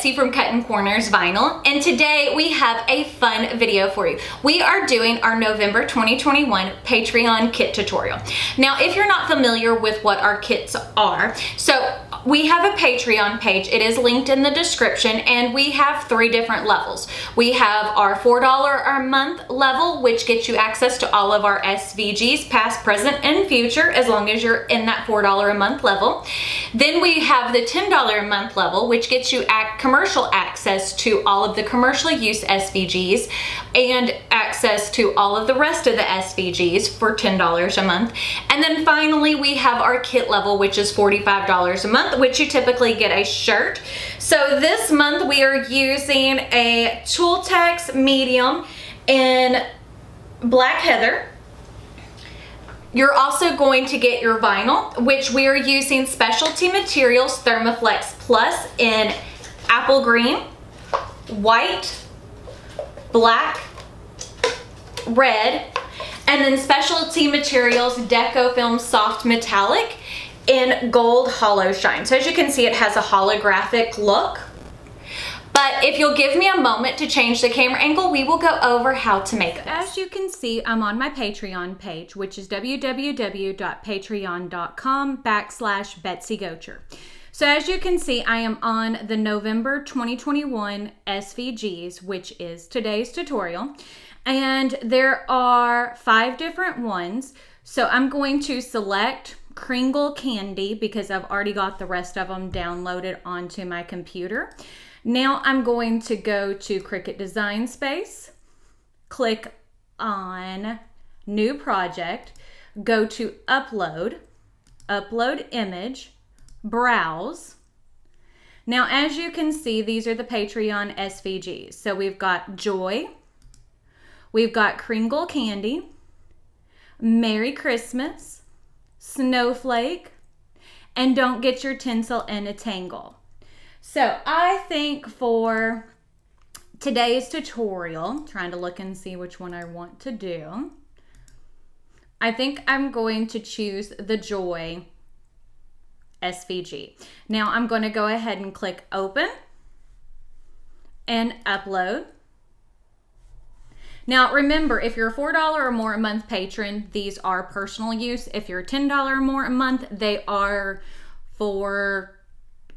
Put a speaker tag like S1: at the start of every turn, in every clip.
S1: Betsy from Cuttin Corners Vinyl, and today we have a fun video for you. We are doing our November 2021 Patreon kit tutorial. Now, if you're not familiar with what our kits are, so we have a Patreon page. It is linked in the description, and we have 3 different levels. We have our $4 a month level, which gets you access to all of our SVGs, past, present, and future, as long as you're in that $4 a month level. Then we have the $10 a month level, which gets you commercial access to all of the commercial use SVGs and access to all of the rest of the SVGs for $10 a month. And then finally, we have our kit level, which is $45 a month, which you typically get a shirt. So this month we are using a Tooltex medium in Black Heather. You're also going to get your vinyl, which we are using Specialty Materials Thermoflex Plus in apple green, white, black, red, and then Specialty Materials Deco Film Soft Metallic in gold hollow shine. So as you can see, it has a holographic look. But if you'll give me a moment to change the camera angle, we will go over how to make this. As you can see, I'm on my Patreon page, which is www.patreon.com/BetsyGocher. So as you can see, I am on the November 2021 SVGs, which is today's tutorial. And there are 5 different ones. So I'm going to select Kringle Candy because I've already got the rest of them downloaded onto my computer. Now I'm going to go to Cricut Design Space, click on New Project, go to Upload, Upload Image, Browse. Now as you can see, these are the Patreon SVGs. So we've got Joy, we've got Kringle Candy, Merry Christmas, Snowflake, and Don't Get Your Tinsel in a Tangle. So I think for today's tutorial, trying to look and see which one I want to do, I think I'm going to choose the Joy SVG. Now I'm going to go ahead and click Open and Upload. Now remember, if you're a $4 or more a month patron, these are personal use. If you're $10 or more a month, they are for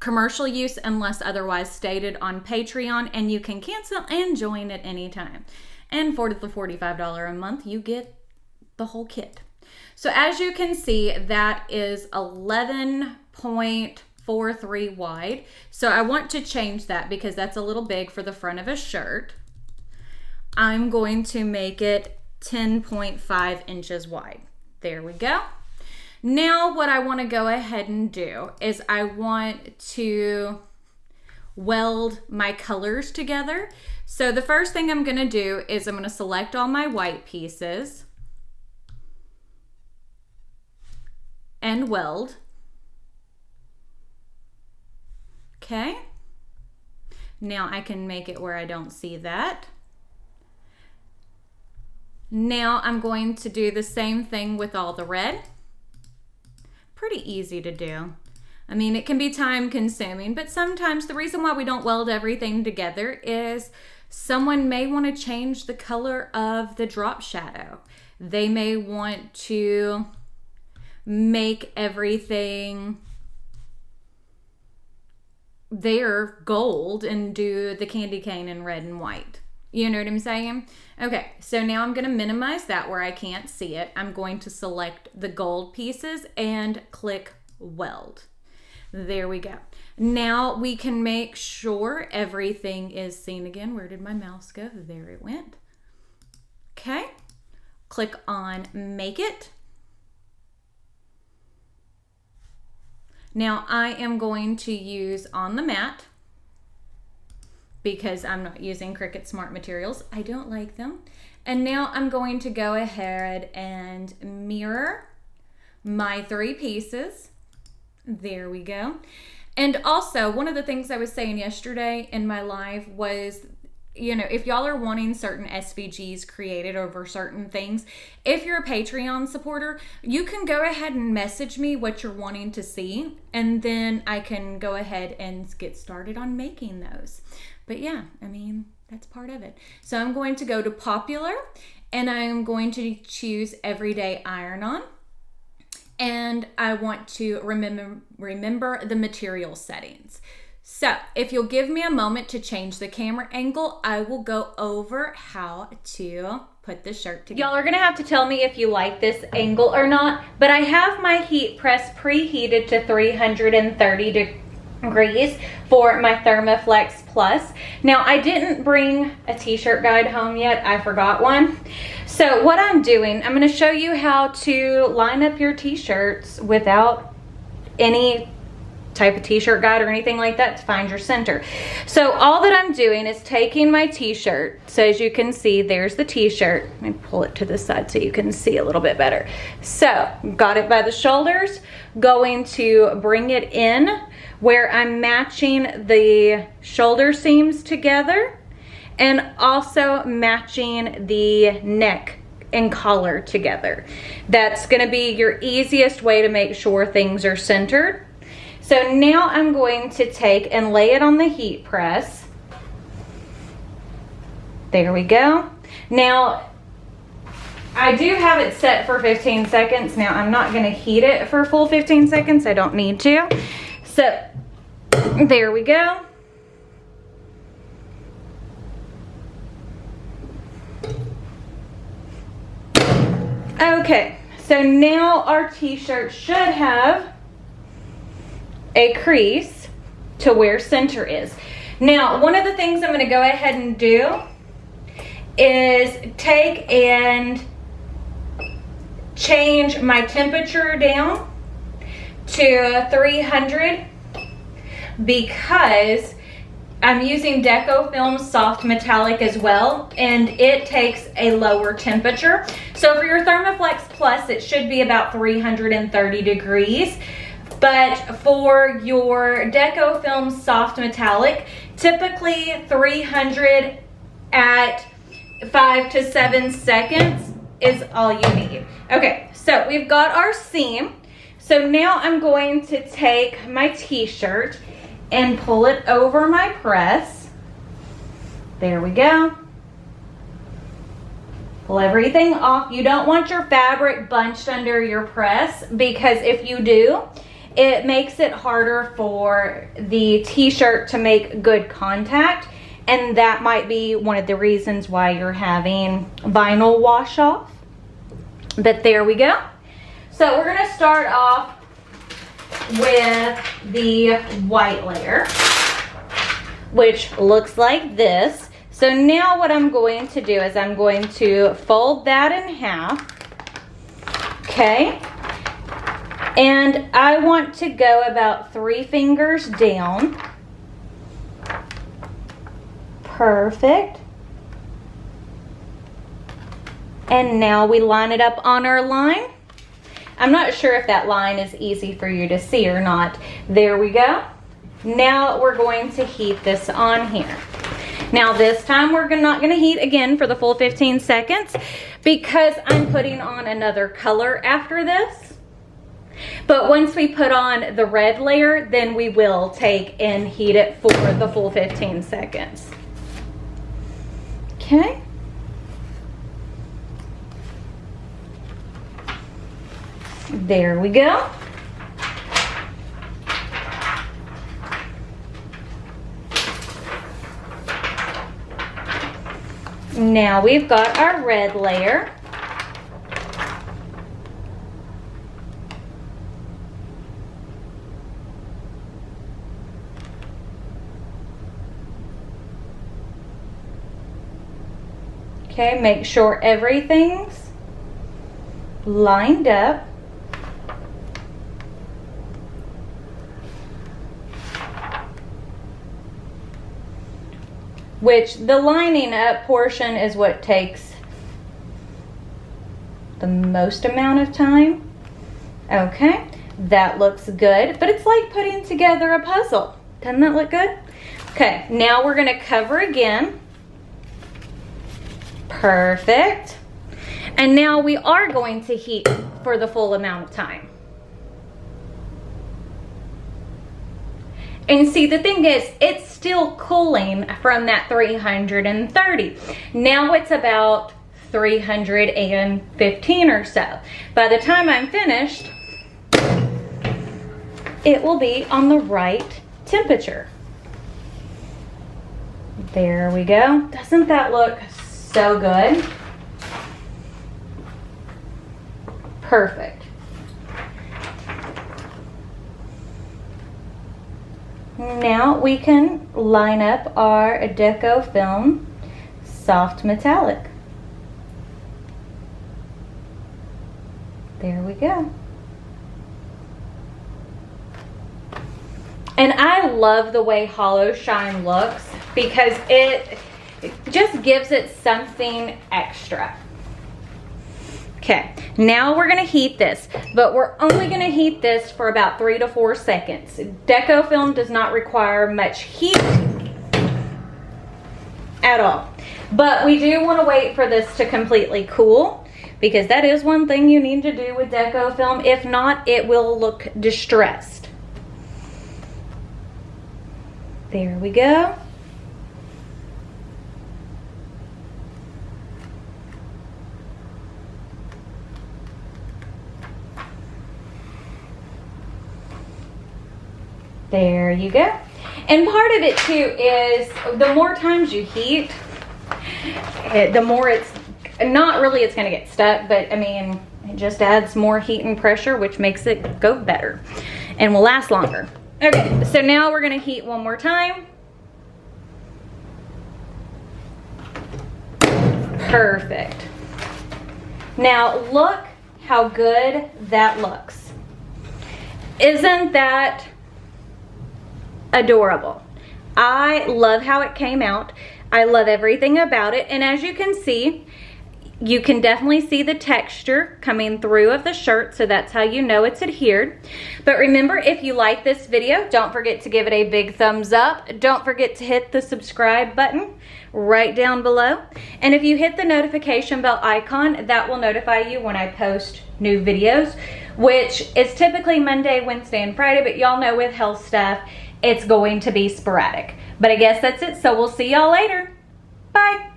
S1: commercial use unless otherwise stated on Patreon, and you can cancel and join at any time. And for the $45 a month, you get the whole kit. So as you can see, that is 11.43 wide. So I want to change that because that's a little big for the front of a shirt. I'm going to make it 10.5 inches wide. There we go. Now what I want to go ahead and do is I want to weld my colors together. So the first thing I'm going to do is I'm going to select all my white pieces and weld. Okay. Now I can make it where I don't see that. Now I'm going to do the same thing with all the red. Pretty easy to do. I mean, it can be time consuming, but sometimes the reason why we don't weld everything together is someone may want to change the color of the drop shadow. They may want to make everything there gold and do the candy cane in red and white. You know what I'm saying? Okay, so now I'm going to minimize that where I can't see it. I'm going to select the gold pieces and click Weld. There we go. Now we can make sure everything is seen again. Where did my mouse go? There it went. Okay, click on Make It. Now I am going to use on the mat, because I'm not using Cricut Smart Materials. I don't like them. And now I'm going to go ahead and mirror my 3 pieces. There we go. And also, one of the things I was saying yesterday in my live was you know, if y'all are wanting certain SVGs created over certain things, if you're a Patreon supporter, you can go ahead and message me what you're wanting to see, and then I can go ahead and get started on making those. But yeah, I mean, that's part of it. So I'm going to go to popular, and I'm going to choose everyday iron-on. And I want to remember the material settings. So if you'll give me a moment to change the camera angle, I will go over how to put the shirt together. Y'all are gonna have to tell me if you like this angle or not, but I have my heat press preheated to 330 degrees for my Thermoflex Plus. Now, I didn't bring a t-shirt guide home yet. I forgot one. So what I'm doing, I'm gonna show you how to line up your t-shirts without any type of t-shirt guide or anything like that to find your center. So all that I'm doing is taking my t-shirt. So as you can see, there's the t-shirt. Let me pull it to the side so you can see a little bit better. So got it by the shoulders, going to bring it in where I'm matching the shoulder seams together and also matching the neck and collar together. That's gonna be your easiest way to make sure things are centered. So now I'm going to take and lay it on the heat press. There we go. Now, I do have it set for 15 seconds. Now, I'm not gonna heat it for a full 15 seconds. I don't need to. So, there we go. Okay, so now our t-shirt should have a crease to where center is. Now, one of the things I'm gonna go ahead and do is take and change my temperature down to 300 because I'm using Deco Film Soft Metallic as well, and it takes a lower temperature. So for your Thermoflex Plus, it should be about 330 degrees. But for your Deco Film Soft Metallic, typically 300 at 5 to 7 seconds is all you need. Okay, so we've got our seam. So now I'm going to take my t-shirt and pull it over my press. There we go. Pull everything off. You don't want your fabric bunched under your press because if you do, it makes it harder for the t-shirt to make good contact, and that might be one of the reasons why you're having vinyl wash off. But there we go. So we're gonna start off with the white layer, which looks like this. So now what I'm going to do is I'm going to fold that in half, okay? And I want to go about 3 fingers down. Perfect. And now we line it up on our line. I'm not sure if that line is easy for you to see or not. There we go. Now we're going to heat this on here. Now this time we're not gonna heat again for the full 15 seconds because I'm putting on another color after this. But once we put on the red layer, then we will take and heat it for the full 15 seconds. Okay. There we go. Now we've got our red layer. Okay, make sure everything's lined up. Which the lining up portion is what takes the most amount of time. Okay, that looks good, but it's like putting together a puzzle. Doesn't that look good? Okay, now we're gonna cover again Perfect. And now we are going to heat for the full amount of time. And see, the thing is, it's still cooling from that 330. Now it's about 315 or so. By the time I'm finished, it will be on the right temperature. There we go. Doesn't that look so good? Perfect. Now we can line up our deco film soft metallic. There we go. And I love the way Hollow Shine looks because it just gives it something extra. Okay, now we're gonna heat this, but we're only gonna heat this for about 3 to 4 seconds. Deco film does not require much heat at all. But we do wanna wait for this to completely cool because that is one thing you need to do with deco film. If not, it will look distressed. There we go. There you go. And part of it too is the more times you heat, the more it's not really it's going to get stuck, but I mean, it just adds more heat and pressure, which makes it go better and will last longer. Okay, so now we're going to heat one more time. Perfect. Now look how good that looks. Isn't that adorable? I love how it came out. I love everything about it. And as you can see, you can definitely see the texture coming through of the shirt, so that's how you know it's adhered. But remember, if you like this video, don't forget to give it a big thumbs up. Don't forget to hit the subscribe button right down below. And if you hit the notification bell icon, that will notify you when I post new videos, which is typically Monday, Wednesday, and Friday, but y'all know with health stuff, it's going to be sporadic. But I guess that's it, so we'll see y'all later. Bye.